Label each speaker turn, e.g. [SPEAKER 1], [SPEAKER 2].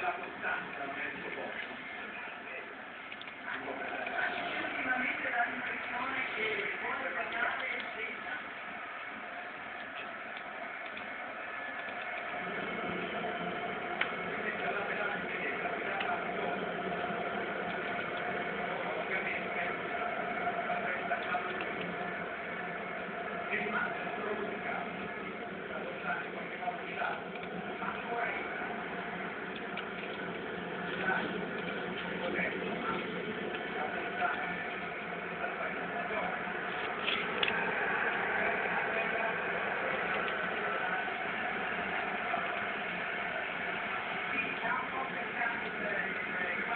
[SPEAKER 1] della costanza non è il suo posto. Ultimamente dà l'impressione che vuole guardare il senza. Questa è la pedale inglese, la pedala sopra. Ovviamente, la presta che rimane